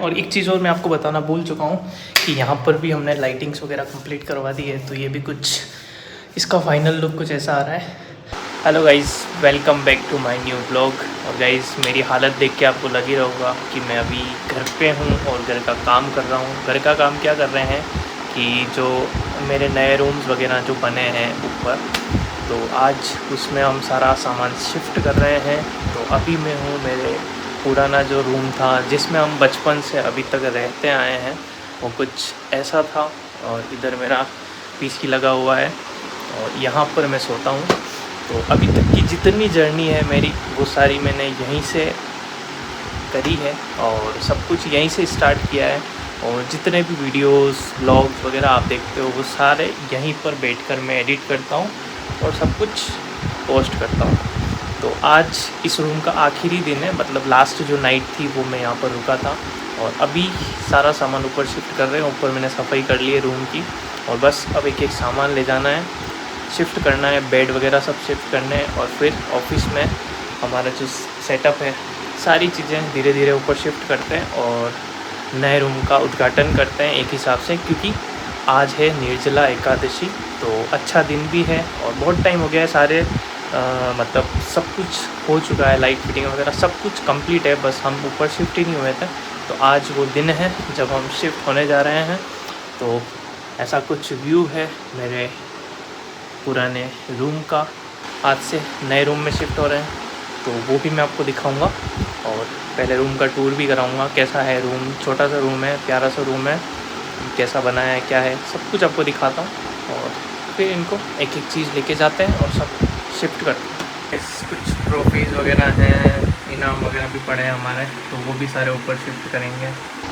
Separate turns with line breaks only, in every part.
और एक चीज़ और मैं आपको बताना भूल चुका हूँ कि यहाँ पर भी हमने लाइटिंग्स वगैरह कंप्लीट करवा दी है, तो ये भी कुछ इसका फाइनल लुक कुछ ऐसा आ रहा है। Hello guys, welcome back to my new blog. और गाइस, मेरी हालत देख के आपको लग ही रहा होगा कि मैं अभी घर पे हूँ और घर का काम कर रहा हूँ। घर का काम क्या कर रहे हैं कि जो मेरे नए रूम्स वगैरह जो बने हैं ऊपर, तो आज उसमें हम सारा सामान शिफ्ट कर रहे हैं। तो अभी मैं हूँ मेरे पुराना जो रूम था जिसमें हम बचपन से अभी तक रहते आए हैं, वो कुछ ऐसा था। और इधर मेरा पीसी लगा हुआ है और यहाँ पर मैं सोता हूँ। तो अभी तक की जितनी जर्नी है मेरी, वो सारी मैंने यहीं से करी है और सब कुछ यहीं से स्टार्ट किया है। और जितने भी वीडियोस व्लॉग्स वगैरह आप देखते हो, वो सारे यहीं पर बैठकर मैं एडिट करता हूँ और सब कुछ पोस्ट करता हूँ। तो आज इस रूम का आखिरी दिन है, मतलब लास्ट जो नाइट थी वो मैं यहाँ पर रुका था। और अभी सारा सामान ऊपर शिफ्ट कर रहे हैं। ऊपर मैंने सफाई कर ली है रूम की और बस अब एक एक सामान ले जाना है, शिफ्ट करना है, बेड वगैरह सब शिफ्ट करने हैं। और फिर ऑफिस में हमारा जो सेटअप है, सारी चीज़ें धीरे धीरे ऊपर शिफ्ट करते हैं और नए रूम का उद्घाटन करते हैं एक हिसाब से, क्योंकि आज है निर्जला एकादशी। तो अच्छा दिन भी है और बहुत टाइम हो गया है। सारे मतलब सब कुछ हो चुका है, लाइट फिटिंग वगैरह सब कुछ कंप्लीट है, बस हम ऊपर शिफ्ट ही नहीं हुए थे। तो आज वो दिन है जब हम शिफ्ट होने जा रहे हैं। तो ऐसा कुछ व्यू है मेरे पुराने रूम का। आज से नए रूम में शिफ्ट हो रहे हैं, तो वो भी मैं आपको दिखाऊंगा और पहले रूम का टूर भी कराऊंगा। कैसा है रूम, छोटा सा रूम है, प्यारा सा रूम है, कैसा बनाया है, क्या है, सब कुछ आपको दिखाता हूँ। और फिर इनको एक एक चीज़ लेके जाते हैं और सब शिफ्ट करते हैं। कुछ ट्रॉफीज़ वगैरह हैं, इनाम वगैरह भी पड़े हैं हमारे, तो वो भी सारे ऊपर शिफ्ट करेंगे।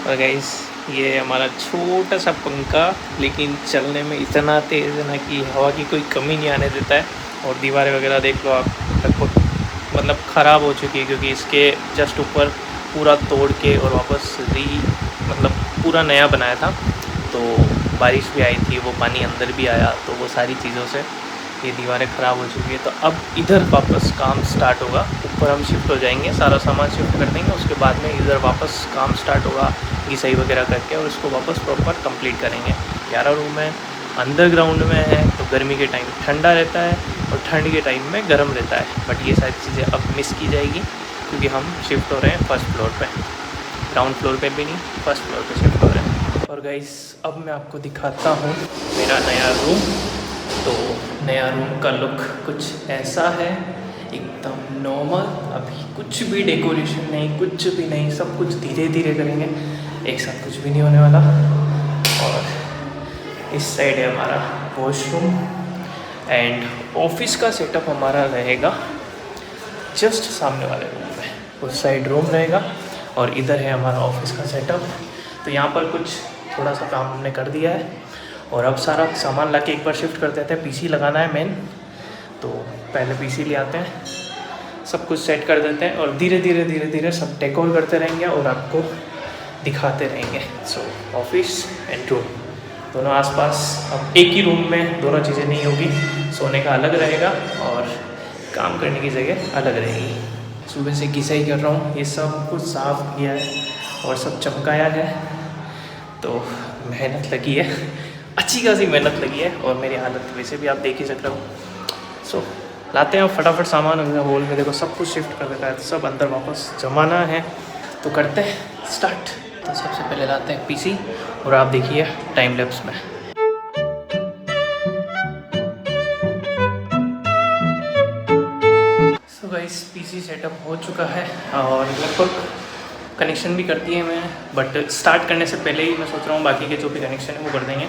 और गाइस, ये हमारा छोटा सा पंखा, लेकिन चलने में इतना तेज़ है ना कि हवा की कोई कमी नहीं आने देता है। और दीवारें वगैरह देख लो आप, लगभग मतलब ख़राब हो चुकी है, क्योंकि इसके जस्ट ऊपर पूरा तोड़ के और वापस मतलब पूरा नया बनाया था। तो बारिश भी आई थी, वो पानी अंदर भी आया, तो वो सारी चीज़ों से ये दीवारें ख़राब हो चुकी है। तो अब इधर वापस काम स्टार्ट होगा। ऊपर हम शिफ्ट हो जाएंगे, सारा सामान शिफ्ट कर देंगे, उसके बाद में इधर वापस काम स्टार्ट होगा घिसाई वगैरह करके, और इसको वापस प्रॉपर कंप्लीट करेंगे। 11 रूम है, अंडरग्राउंड में है, तो गर्मी के टाइम ठंडा रहता है और ठंड के टाइम में गर्म रहता है। बट ये सारी चीज़ें अब मिस की जाएगी, क्योंकि हम शिफ्ट हो रहे हैं फर्स्ट फ्लोर पे, ग्राउंड फ्लोर पे भी नहीं, फर्स्ट फ्लोर पे शिफ्ट हो रहे हैं। और गाइस, अब मैं आपको दिखाता हूँ मेरा नया रूम। तो नया रूम का लुक कुछ ऐसा है, एकदम नॉर्मल। अभी कुछ भी डेकोरेशन नहीं, कुछ भी नहीं, सब कुछ धीरे धीरे करेंगे, एक साथ कुछ भी नहीं होने वाला। और इस साइड है हमारा वॉशरूम एंड ऑफिस का सेटअप हमारा रहेगा जस्ट सामने वाले रूम में, उस साइड रूम रहेगा और इधर है हमारा ऑफिस का सेटअप। तो यहाँ पर कुछ थोड़ा सा काम हमने कर दिया है और अब सारा सामान ला के एक बार शिफ्ट कर देते हैं। पीसी लगाना है मेन, तो पहले पीसी ले आते हैं, सब कुछ सेट कर देते हैं और धीरे धीरे सब डेकोर करते रहेंगे और आपको दिखाते रहेंगे। सो ऑफिस एंड रूम दोनों आसपास, अब एक ही रूम में दोनों चीज़ें नहीं होगी, सोने का अलग रहेगा और काम करने की जगह अलग रहेगी। सुबह से घिसाई कर रहा हूँ, ये सब कुछ साफ़ किया है और सब चमकाया है, तो मेहनत लगी है, अच्छी खासी मेहनत लगी है। और मेरी हालत वैसे भी आप देख ही सक रहे हो। सो लाते हैं फटाफट सामान। हॉल में देखो सब कुछ शिफ्ट कर देता है, सब अंदर वापस जमाना है, तो करते हैं स्टार्ट। तो सबसे पहले लाते हैं पीसी और आप देखिए टाइम लैप्स में। सो गाइस, पीसी सेटअप हो चुका है और लगभग कनेक्शन भी कर दिए मैं, बट स्टार्ट करने से पहले ही मैं सोच रहा हूँ बाकी के जो भी कनेक्शन है वो कर देंगे।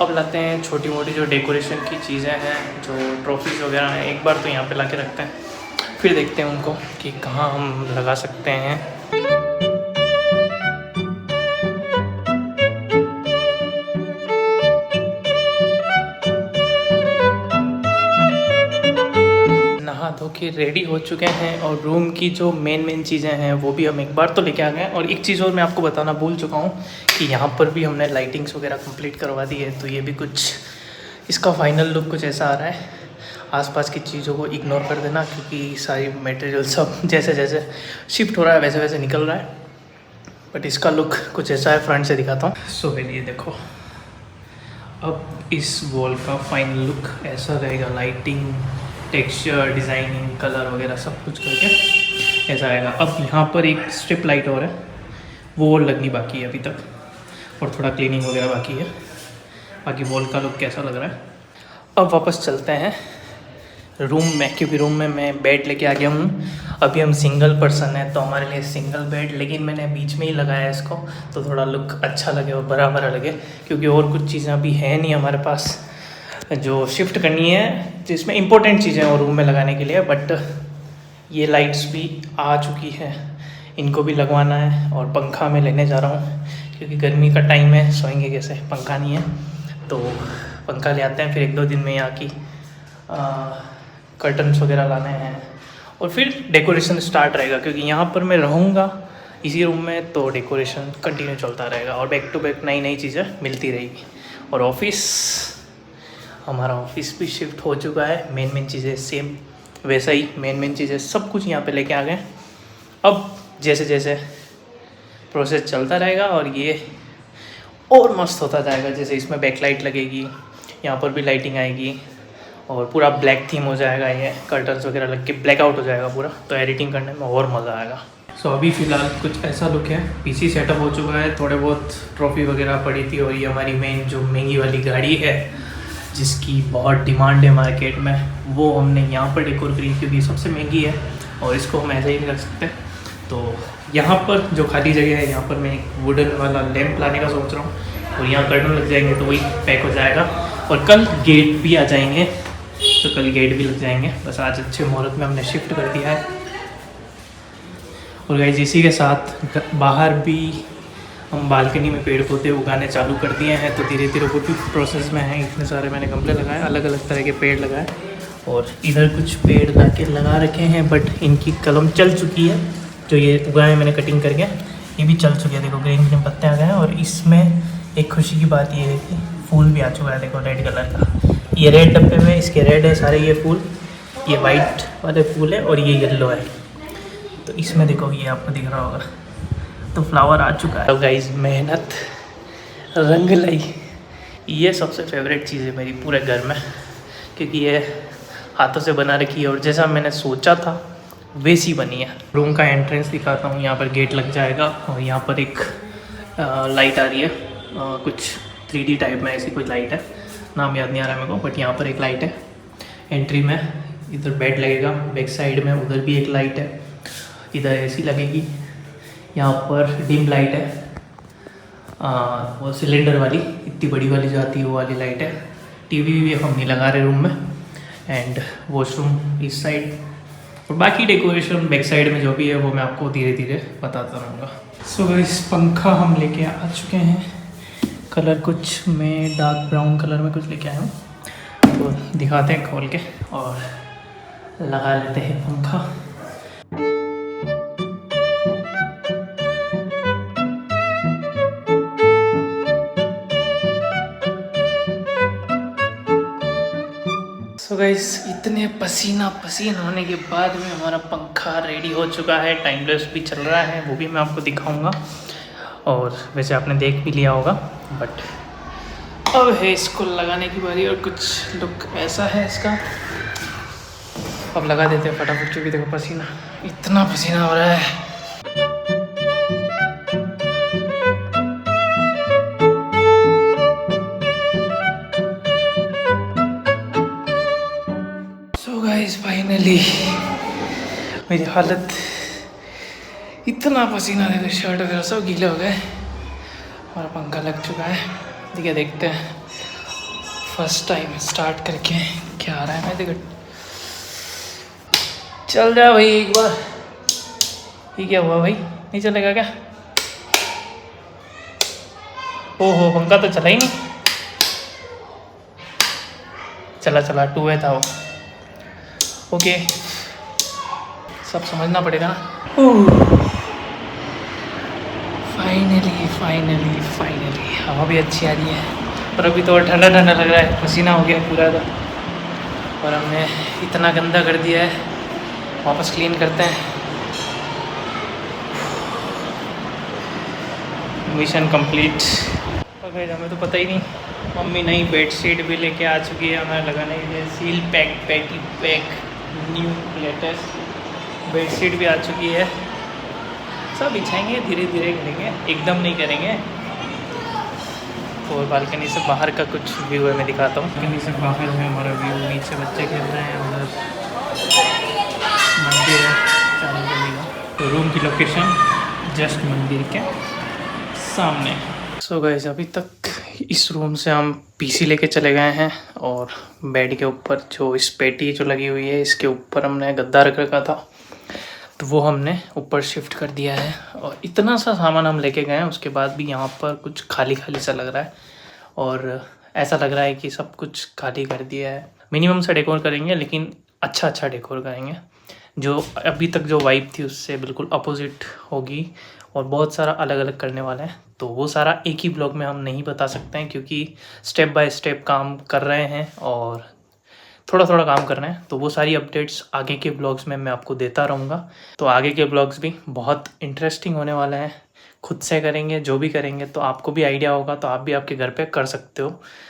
अब लाते हैं छोटी मोटी जो डेकोरेशन की चीज़ें हैं, जो ट्रॉफीज़ वगैरह हैं, एक बार तो यहाँ पे ला के रखते हैं, फिर देखते हैं उनको कि कहाँ हम लगा सकते हैं। नहा धो के रेडी हो चुके हैं और रूम की जो मेन चीज़ें हैं वो भी हम एक बार तो लेके आ गए। और एक चीज़ और मैं आपको बताना भूल चुका हूँ कि यहाँ पर भी हमने लाइटिंग्स वगैरह कंप्लीट करवा दी है, तो ये भी कुछ इसका फाइनल लुक कुछ ऐसा आ रहा है। आसपास की चीज़ों को इग्नोर कर देना, क्योंकि सारी मटेरियल सब जैसे जैसे शिफ्ट हो रहा है वैसे वैसे निकल रहा है। बट इसका लुक कुछ ऐसा है, फ्रंट से दिखाता हूँ। सो ये देखो, अब इस वॉल का फाइनल लुक ऐसा रहेगा। लाइटिंग, टेक्सचर, डिज़ाइनिंग, कलर वगैरह सब कुछ करके ऐसा आएगा। अब यहाँ पर एक स्ट्रिप लाइट और है, वो और लगनी बाकी है अभी तक, और थोड़ा क्लीनिंग वगैरह बाकी है। बाकी वॉल का लुक कैसा लग रहा है। अब वापस चलते हैं रूम में, क्योंकि रूम में मैं बेड लेके आ गया हूँ। अभी हम सिंगल पर्सन है तो हमारे लिए सिंगल बेड, लेकिन मैंने बीच में ही लगाया है इसको, तो थोड़ा लुक अच्छा लगे और बड़ा बड़ा लगे, क्योंकि और कुछ चीज़ें अभी है नहीं हमारे पास जो शिफ्ट करनी है, जिसमें इंपॉर्टेंट चीज़ें और रूम में लगाने के लिए। बट ये लाइट्स भी आ चुकी है, इनको भी लगवाना है, और पंखा मैं लेने जा रहा हूँ, क्योंकि गर्मी का टाइम है, सोएंगे कैसे, पंखा नहीं है। तो पंखा ले आते हैं, फिर 1-2 दिन में यहाँ की कर्टन्स वगैरह लाने हैं, और फिर डेकोरेशन स्टार्ट रहेगा, क्योंकि यहाँ पर मैं रहूँगा इसी रूम में, तो डेकोरेशन कंटिन्यू चलता रहेगा और बैक टू बैक नई नई चीज़ें मिलती रहेगी। और ऑफिस, हमारा ऑफिस भी शिफ्ट हो चुका है, मेन चीज़ें सेम वैसा ही, मेन चीज़ें सब कुछ यहाँ पे लेके आ गए। अब जैसे जैसे प्रोसेस चलता रहेगा और ये और मस्त होता जाएगा। जैसे इसमें बैकलाइट लगेगी, यहाँ पर भी लाइटिंग आएगी, और पूरा ब्लैक थीम हो जाएगा, ये कर्टन्स वगैरह लग के ब्लैक आउट हो जाएगा पूरा, तो एडिटिंग करने में और मज़ा आएगा। सो अभी फ़िलहाल कुछ ऐसा लुक है। पीसी सेटअप हो चुका है, थोड़े बहुत ट्रॉफी वगैरह पड़ी थी, और ये हमारी मेन जो महंगी वाली गाड़ी है जिसकी बहुत डिमांड है मार्केट में, वो हमने यहाँ पर डेकोर करी, क्योंकि सबसे महंगी है और इसको हम ऐसे ही नहीं रख सकते। तो यहाँ पर जो खाली जगह है, यहाँ पर मैं एक वुडन वाला लैंप लाने का सोच रहा हूँ, और यहाँ कर्टन लग जाएंगे तो वही पैक हो जाएगा। और कल गेट भी आ जाएंगे, तो कल गेट भी लग जाएंगे। बस आज अच्छे मुहूर्त में हमने शिफ्ट कर दिया है। और गाइस इसी के साथ बाहर भी हम बालकनी में पेड़ पौधे उगाने चालू कर दिए हैं, तो धीरे धीरे वो भी प्रोसेस में है। इतने सारे मैंने गमले लगाए, अलग अलग तरह के पेड़ लगाए, और इधर कुछ पेड़ ला के लगा रखे हैं, बट इनकी कलम चल चुकी है। जो ये उगाए मैंने कटिंग करके, ये भी चल चुके हैं, देखो ग्रीन ग्रीन पत्ते आ गए हैं। और इसमें एक खुशी की बात ये है कि फूल भी आ चुका है, देखो रेड कलर का। ये रेड डब्बे में इसके रेड है सारे ये फूल, ये वाइट वाले फूल है, और ये येलो है। तो इसमें देखो ये आपको दिख रहा होगा, तो फ्लावर आ चुका है। तो गाइस मेहनत रंग लाई, ये सबसे फेवरेट चीज़ है मेरी पूरे घर में, क्योंकि ये हाथों से बना रखी है, और जैसा मैंने सोचा था वैसी बनी है। रूम का एंट्रेंस दिखाता हूँ, यहाँ पर गेट लग जाएगा, और यहाँ पर एक लाइट आ रही है, कुछ 3D टाइप में ऐसी कोई लाइट है, नाम याद नहीं आ रहा मेरे को, बट यहाँ पर एक लाइट है एंट्री में। इधर बेड लगेगा, बैक साइड में उधर भी एक लाइट है, इधर एसी लगेगी, यहाँ पर डिम लाइट है, वो सिलेंडर वाली इतनी बड़ी वाली जो आती है वो वाली लाइट है। टीवी भी हम नहीं लगा रहे रूम में, एंड वॉशरूम इस साइड, और बाकी डेकोरेशन बैक साइड में जो भी है वो मैं आपको धीरे धीरे बताता रहूँगा। सो इस पंखा हम लेके आ चुके हैं, कलर कुछ मैं डार्क ब्राउन कलर में कुछ लेके आया हूँ, तो दिखाते हैं खोल के और लगा लेते हैं पंखा। सो गाइस इतने पसीना होने के बाद में हमारा पंखा रेडी हो चुका है, टाइमलेस भी चल रहा है, वो भी मैं आपको दिखाऊंगा। और वैसे आपने देख भी लिया होगा, बट अब है इसको लगाने की बारी, और कुछ लुक ऐसा है इसका। अब लगा देते हैं फटाफट, क्योंकि देखो पसीना, इतना पसीना हो रहा है। सो गाइस फाइनली मेरी हालत, इतना पसीना देखो, शर्ट वगैरह सब गीले हो गए। हमारा पंखा लग चुका है, ठीक है, देखते हैं फर्स्ट टाइम स्टार्ट करके क्या आ रहा है। मैं देखो, चल जा भाई एक बार। ये क्या हुआ भाई, नहीं चलेगा क्या? ओहो, पंखा तो चला ही नहीं। चला 2 है था वो। ओके, सब समझना पड़ेगा ना। फाइनली हवा भी अच्छी आ रही है, पर अभी तो ठंडा लग रहा है, पसीना हो गया पूरा था, और हमने इतना गंदा कर दिया है। वापस क्लीन करते हैं। Mission complete. और भाई हमें तो पता ही नहीं, मम्मी नई बेडशीट भी लेके आ चुकी है हमें लगाने के लिए। सील पैक पैटी पैक न्यू लेटेस्ट बेडशीट भी आ चुकी है। सब बिछाएंगे, धीरे धीरे करेंगे, एकदम नहीं करेंगे। और बालकनी से बाहर का कुछ व्यू है, मैं दिखाता हूँ। बालकनी से बाहर है हमारा व्यू, नीचे बच्चे खेल रहे हैं, उधर मंदिर है चालू करने का। तो रूम की लोकेशन जस्ट मंदिर के सामने। सो गाइस अभी तक इस रूम से हम पीसी लेके चले गए हैं, और बेड के ऊपर जो इस पेटी जो लगी हुई है इसके ऊपर हमने गद्दा रख रखा था, तो वो हमने ऊपर शिफ्ट कर दिया है। और इतना सा सामान हम लेके गए हैं, उसके बाद भी यहाँ पर कुछ खाली खाली सा लग रहा है, और ऐसा लग रहा है कि सब कुछ खाली कर दिया है। मिनिमम सा डेकोर करेंगे, लेकिन अच्छा अच्छा डेकोर करेंगे। जो अभी तक जो वाइब थी उससे बिल्कुल अपोजिट होगी, और बहुत सारा अलग अलग करने वाला है। तो वो सारा एक ही ब्लॉग में हम नहीं बता सकते हैं, क्योंकि स्टेप बाय स्टेप काम कर रहे हैं और थोड़ा थोड़ा काम कर रहे हैं। तो वो सारी अपडेट्स आगे के ब्लॉग्स में मैं आपको देता रहूँगा। तो आगे के ब्लॉग्स भी बहुत इंटरेस्टिंग होने वाले हैं। खुद से करेंगे, जो भी करेंगे तो आपको भी आइडिया होगा, तो आप भी आपके घर पे कर सकते हो,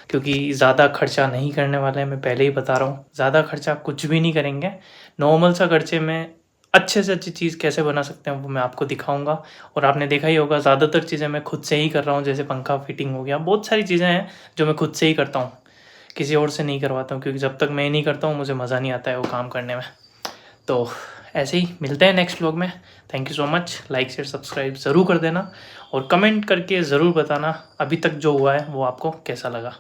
क्योंकि ज़्यादा खर्चा नहीं करने वाले हैं। मैं पहले ही बता रहा हूँ, ज़्यादा खर्चा कुछ भी नहीं करेंगे। नॉर्मल सा खर्चे में अच्छे से अच्छी चीज़ कैसे बना सकते हैं वो मैं आपको दिखाऊंगा। और आपने देखा ही होगा, ज़्यादातर चीज़ें मैं खुद से ही कर रहा हूँ। जैसे पंखा फिटिंग हो गया, बहुत सारी चीज़ें हैं जो मैं खुद से ही करता हूँ, किसी और से नहीं करवाता हूँ, क्योंकि जब तक मैं नहीं करता हूँ मुझे मज़ा नहीं आता है वो काम करने में। तो ऐसे ही मिलते हैं नेक्स्ट व्लॉग में। Thank you so much. Like share subscribe ज़रूर कर देना, और कमेंट करके ज़रूर बताना अभी तक जो हुआ है वो आपको कैसा लगा।